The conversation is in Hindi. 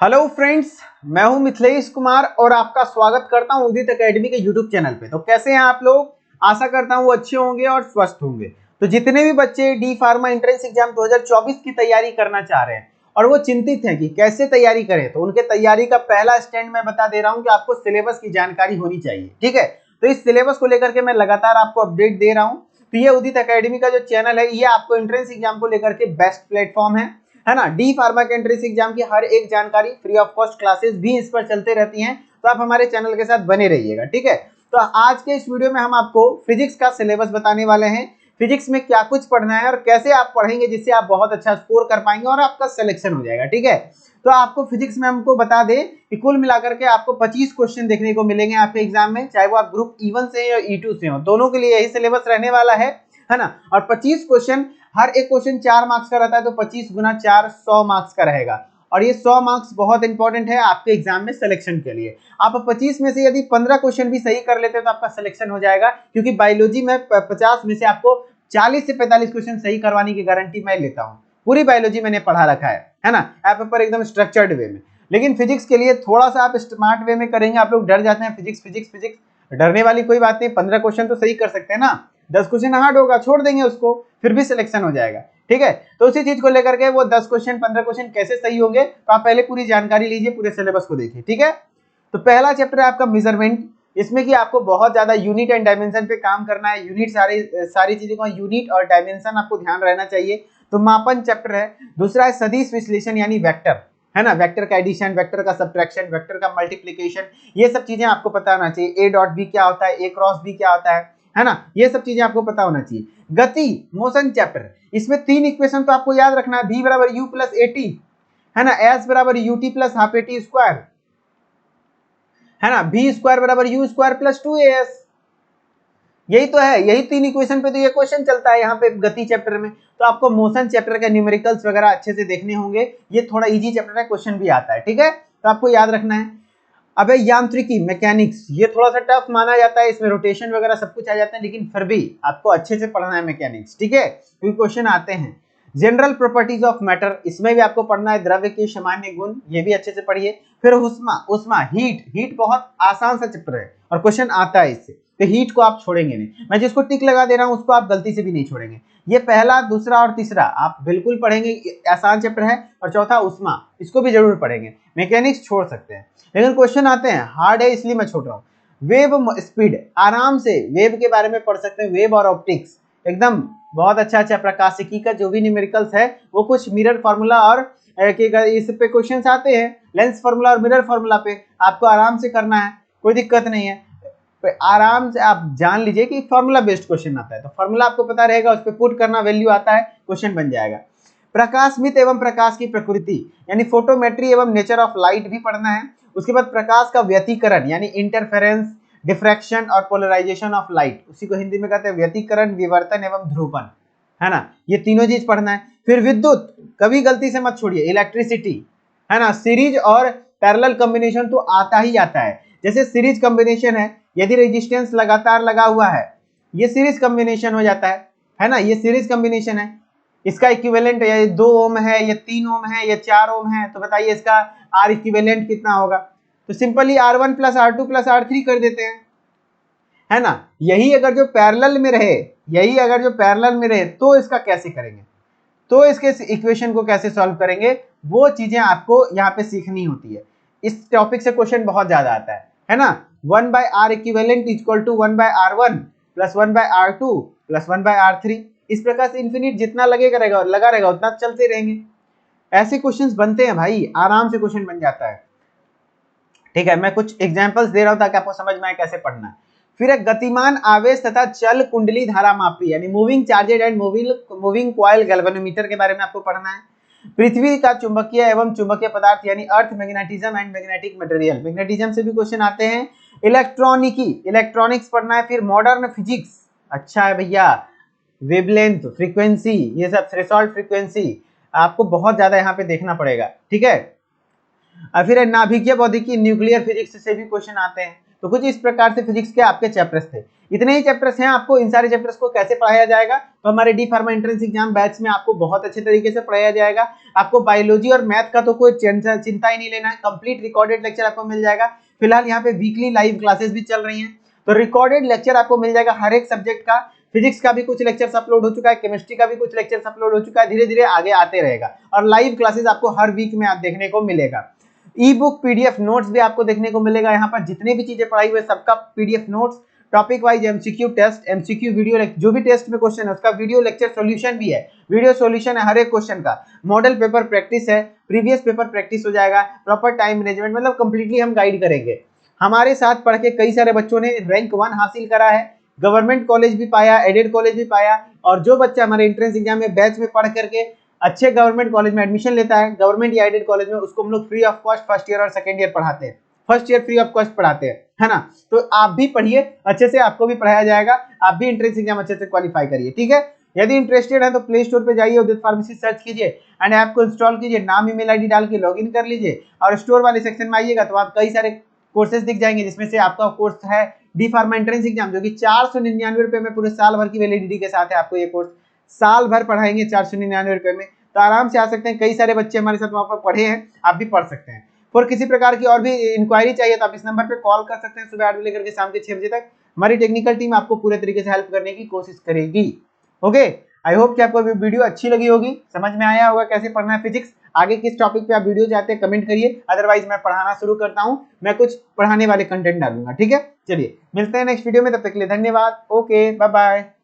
हेलो फ्रेंड्स, मैं हूं मिथिलेश कुमार और आपका स्वागत करता हूं उदित एकेडमी के यूट्यूब चैनल पे। तो कैसे हैं आप लोग? आशा करता हूं वो अच्छे होंगे और स्वस्थ होंगे। तो जितने भी बच्चे डी फार्मा एंट्रेंस एग्जाम 2024 की तैयारी करना चाह रहे हैं और वो चिंतित हैं कि कैसे तैयारी करें, तो उनके तैयारी का पहला स्टैंड मैं बता दे रहा हूँ कि आपको सिलेबस की जानकारी होनी चाहिए। ठीक है, तो इस सिलेबस को लेकर के मैं लगातार आपको अपडेट दे रहा हूँ। तो ये उदित एकेडमी का जो चैनल है, ये आपको एंट्रेंस एग्जाम को लेकर के बेस्ट प्लेटफॉर्म है ना। डी फार्मा के एंट्रेंस एग्जाम की हर एक जानकारी, फ्री ऑफ कॉस्ट क्लासेस भी इस पर चलते रहती हैं। तो आप हमारे चैनल के साथ बने रहिएगा। ठीक है, तो आज के इस वीडियो में हम आपको फिजिक्स का सिलेबस बताने वाले हैं। फिजिक्स में क्या कुछ पढ़ना है और कैसे आप पढ़ेंगे जिससे आप बहुत अच्छा स्कोर कर पाएंगे और आपका सिलेक्शन हो जाएगा। ठीक है, तो आपको फिजिक्स में हमको बता दें कि कुल मिलाकर के आपको 25 क्वेश्चन देखने को मिलेंगे आपके एग्जाम में, चाहे वो आप ग्रुप E1 से या E2 से हो, दोनों के लिए यही सिलेबस रहने वाला है ना। और 25 क्वेश्चन, हर एक क्वेश्चन 4 मार्क्स का रहता है, तो 25 गुना 4 100 मार्क्स का रहेगा। और ये 100 मार्क्स बहुत इंपॉर्टेंट है आपके एग्जाम में सिलेक्शन के लिए। आप 25 में से यदि 15 क्वेश्चन भी सही कर लेते हैं तो आपका सिलेक्शन हो जाएगा, क्योंकि बायोलॉजी में 50 में से आपको 40 से 45 क्वेश्चन सही करवाने की गारंटी मैं लेता हूँ। पूरी बायोलॉजी मैंने पढ़ा रखा है ना, ऐप पर एकदम स्ट्रक्चर्ड वे में। लेकिन फिजिक्स के लिए थोड़ा सा आप स्मार्ट वे में करेंगे। आप लोग डर जाते हैं फिजिक्स फिजिक्स फिजिक्स, डरने वाली कोई बात नहीं। 15 क्वेश्चन तो सही कर सकते हैं ना, 10 क्वेश्चन हार्ड होगा, छोड़ देंगे उसको, फिर भी सिलेक्शन हो जाएगा। ठीक है, तो उसी चीज को लेकर के वो 10 क्वेश्चन 15 क्वेश्चन कैसे सही होंगे, तो आप पहले पूरी जानकारी लीजिए, पूरे सिलेबस को देखिए। ठीक है, तो पहला चैप्टर है आपका मेजरमेंट। इसमें कि आपको बहुत ज्यादा यूनिट एंड डायमेंशन पे काम करना है। यूनिट सारी चीजों का यूनिट और डायमेंशन आपको ध्यान रहना चाहिए। तो मापन चैप्टर है। दूसरा है सदिश विश्लेषण यानी वेक्टर, है ना। वेक्टर का एडिशन, वेक्टर का सब्ट्रैक्शन, वेक्टर का मल्टीप्लिकेशन, ये सब चीजें आपको पता होना चाहिए। ए डॉट बी क्या होता है, ए क्रॉस बी क्या होता है ना, ये सब चीजें आपको पता होना चाहिए। गति मोशन चैप्टर, इसमें 3 इक्वेशन तो आपको याद रखना है। v बराबर u प्लस ए टी, है ना। s बराबर U T plus half A T square, है ना। v स्क्वायर बराबर u स्क्वायर प्लस 2as, यही तो है। यही 3 इक्वेशन पे तो ये क्वेश्चन चलता है यहाँ पे गति चैप्टर में। तो आपको मोशन चैप्टर के न्यूमेरिकल्स वगैरह अच्छे से देखने होंगे। ये थोड़ा इजी चैप्टर है, क्वेश्चन भी आता है। ठीक है, तो आपको याद रखना है। अब यांत्रिकी मैकेनिक्स, ये थोड़ा सा टफ माना जाता है, इसमें रोटेशन वगैरह सब कुछ आ जाता है, लेकिन फिर भी आपको अच्छे से पढ़ना है मैकेनिक्स। ठीक है, क्योंकि क्वेश्चन आते हैं। जनरल प्रॉपर्टीज ऑफ मैटर, इसमें भी आपको पढ़ना है। द्रव्य के सामान्य गुण, ये भी अच्छे से पढ़िए। फिर उष्मा हीट बहुत आसान सा चैप्टर है और क्वेश्चन आता है इससे, तो हीट को आप छोड़ेंगे नहीं। मैं जिसको टिक लगा दे रहा हूं उसको आप गलती से भी नहीं छोड़ेंगे। ये पहला, दूसरा और तीसरा आप बिल्कुल पढ़ेंगे, आसान चैप्टर है। और चौथा उष्मा, इसको भी जरूर पढ़ेंगे। मैकेनिक्स छोड़ सकते हैं, लेकिन क्वेश्चन आते हैं, हार्ड है इसलिए मैं छोड़ रहा हूँ। वेव स्पीड, आराम से वेव के बारे में पढ़ सकते हैं। वेव और ऑप्टिक्स एकदम बहुत अच्छा प्रकाशिकी का जो भी न्यूमेरिकल्स है, वो कुछ मिरर फार्मूला और इस पे क्वेश्चंस आते हैं। लेंस फार्मूला और मिरर फार्मूला पे आपको आराम से करना है, कोई दिक्कत नहीं है। आराम से आप जान लीजिए कि फार्मूला बेस्ड क्वेश्चन आता है, तो फार्मूला आपको पता रहेगा, उस पर पुट करना, वैल्यू आता है, क्वेश्चन बन जाएगा। प्रकाशमित एवं प्रकाश की प्रकृति यानी फोटोमेट्री एवं नेचर ऑफ लाइट भी पढ़ना है। उसके बाद प्रकाश का व्यतिकरण यानी इंटरफेरेंस, डिफ्रैक्शन और पोलराइजेशन ऑफ लाइट, उसी को हिंदी में कहते हैं व्यतिकरण, विवर्तन एवं ध्रुवण, है ना। ये तीनों चीज पढ़ना है। फिर विद्युत, कभी गलती से मत छोड़िए, इलेक्ट्रिसिटी, है ना। सीरीज और पैरेलल कॉम्बिनेशन तो आता ही आता है। जैसे सीरीज कॉम्बिनेशन है, यदि रेजिस्टेंस लगातार लगा हुआ है, ये सीरीज कॉम्बिनेशन हो जाता है ना। ये सीरीज कॉम्बिनेशन है। इसका इक्विवेलेंट ये 2 ओम है, ये 3 ओम है, ये 4 ओम है, तो बताइए इसका आर इक्विवेलेंट कितना होगा। तो simply R1 plus R2 plus R3 कर देते हैं, है ना। यही अगर जो पैरेलल में रहे तो इसका कैसे करेंगे, तो इसके इक्वेशन को कैसे सॉल्व करेंगे, वो चीजें आपको यहाँ पे सीखनी होती है। इस टॉपिक से क्वेश्चन बहुत ज्यादा आता है ना। 1/R equivalent equal to 1/R1 plus 1/R2 plus 1/R3। इस प्रकार से इन्फिनिट जितना लगा रहेगा उतना चलते रहेंगे। ऐसे क्वेश्चंस बनते हैं भाई, आराम से क्वेश्चन बन जाता है। ठीक है, मैं कुछ एग्जांपल्स दे रहा हूं ताकि आपको समझ में आए कैसे पढ़ना है। फिर एक गतिमान आवेश तथा चल कुंडली धारा मापी यानी moving charged and moving coil galvanometer के बारे में आपको पढ़ना है। पृथ्वी का चुंबकीय एवं चुंबकीय पदार्थ यानी अर्थ magnetism and magnetic material, magnetism से भी क्वेश्चन आते हैं। इलेक्ट्रॉनिक्स पढ़ना है। फिर मॉडर्न फिजिक्स, अच्छा है भैया, वेवलेंथ, फ्रीक्वेंसी, ये सब थ्रेशोल्ड फ्रीक्वेंसी आपको बहुत ज्यादा यहाँ पे देखना पड़ेगा। ठीक है, और फिर नाभिकीय भौतिकी, न्यूक्लियर फिजिक्स से भी क्वेश्चन आते हैं। तो कुछ इस प्रकार से फिजिक्स के आपके चैप्टर्स थे। इतने ही चैप्टर्स हैं, आपको इन सारे चैप्टर्स को कैसे पढ़ाया जाएगा, तो हमारे D pharma entrance exam batch में आपको बहुत अच्छे तरीके से पढ़ाया जाएगा। आपको बायोलॉजी और मैथ का तो कोई चिंता ही नहीं लेना है, कंप्लीट रिकॉर्डेड लेक्चर आपको मिल जाएगा। फिलहाल यहाँ पे वीकली लाइव क्लासेस भी चल रही हैं, तो रिकॉर्डेड लेक्चर आपको मिल जाएगा हर एक सब्जेक्ट का। फिजिक्स का भी कुछ लेक्चर्स अपलोड हो चुका है, केमिस्ट्री का भी कुछ लेक्चर्स अपलोड हो चुका है, धीरे धीरे आगे आते रहेगा और लाइव क्लासेस आपको हर वीक में देखने को मिलेगा। ई बुक पीडीएफ नोट्स भी आपको देखने को मिलेगा। यहाँ पर जितने भी चीजें पढ़ाई हुई सबका PDF notes, topic wise MCQ test, MCQ video, जो भी टेस्ट में क्वेश्चन है उसका वीडियो लेक्चर सॉल्यूशन भी है, वीडियो सॉल्यूशन है हर एक क्वेश्चन का, मॉडल पेपर प्रैक्टिस है, प्रीवियस पेपर प्रैक्टिस हो जाएगा, प्रॉपर टाइम मैनेजमेंट, मतलब कंप्लीटली हम गाइड करेंगे। हमारे साथ पढ़ के कई सारे बच्चों ने रैंक 1 हासिल करा है, गवर्नमेंट कॉलेज भी पाया, एडेड कॉलेज भी पाया, और जो बच्चा हमारे एंट्रेंस एग्जाम में बैच में पढ़ करके अच्छे गवर्नमेंट कॉलेज में एडमिशन लेता है, गवर्नमेंट या एडेड कॉलेज में, उसको हम लोग free of cost first year और सेकंड ईयर पढ़ाते हैं, first year free of cost पढ़ाते हैं, है ना। तो आप भी पढ़िए अच्छे से, आपको भी पढ़ाया जाएगा, आप भी एंट्रेंस एग्जाम अच्छे से क्वालिफाई करिए, ठीक है। यदि इंटरेस्टेड है तो प्ले स्टोर पे जाइए, उदित फार्मेसी सर्च कीजिए एंड ऐप को इंस्टॉल कीजिए, नाम ईमेल आईडी डाल के लॉगिन कर लीजिए और स्टोर वाले सेक्शन में आइएगा तो आप कई सारे कोर्सेज दिख जाएंगे, जिसमें से आपका कोर्स है डी फार्मा एंट्रेंस एग्जाम, जो कि 499 रुपए में पूरे साल भर की वैलिडिटी के साथ है। आपको ये कोर्स साल भर पढ़ाएंगे 499 रुपए में, तो आराम से आ सकते हैं। कई सारे बच्चे हमारे साथ वहां पर पढ़े हैं, आप भी पढ़ सकते हैं। और किसी प्रकार की और भी इंक्वायरी चाहिए तो आप इस नंबर पे कॉल कर सकते हैं, सुबह 8 बजे लेकर के शाम के 6 बजे तक। हमारी टेक्निकल टीम आपको पूरे तरीके से हेल्प करने की कोशिश करेगी। ओके, आई होप कि आपको वीडियो अच्छी लगी होगी, समझ में आया होगा कैसे पढ़ना है फिजिक्स। आगे किस टॉपिक पे आप वीडियो चाहते हैं कमेंट करिए, अदरवाइज मैं पढ़ाना शुरू करता हूं, मैं कुछ पढ़ाने वाले कंटेंट डालूंगा, ठीक है। चलिए मिलते हैं नेक्स्ट वीडियो में, तब तक के लिए धन्यवाद। Okay, bye bye.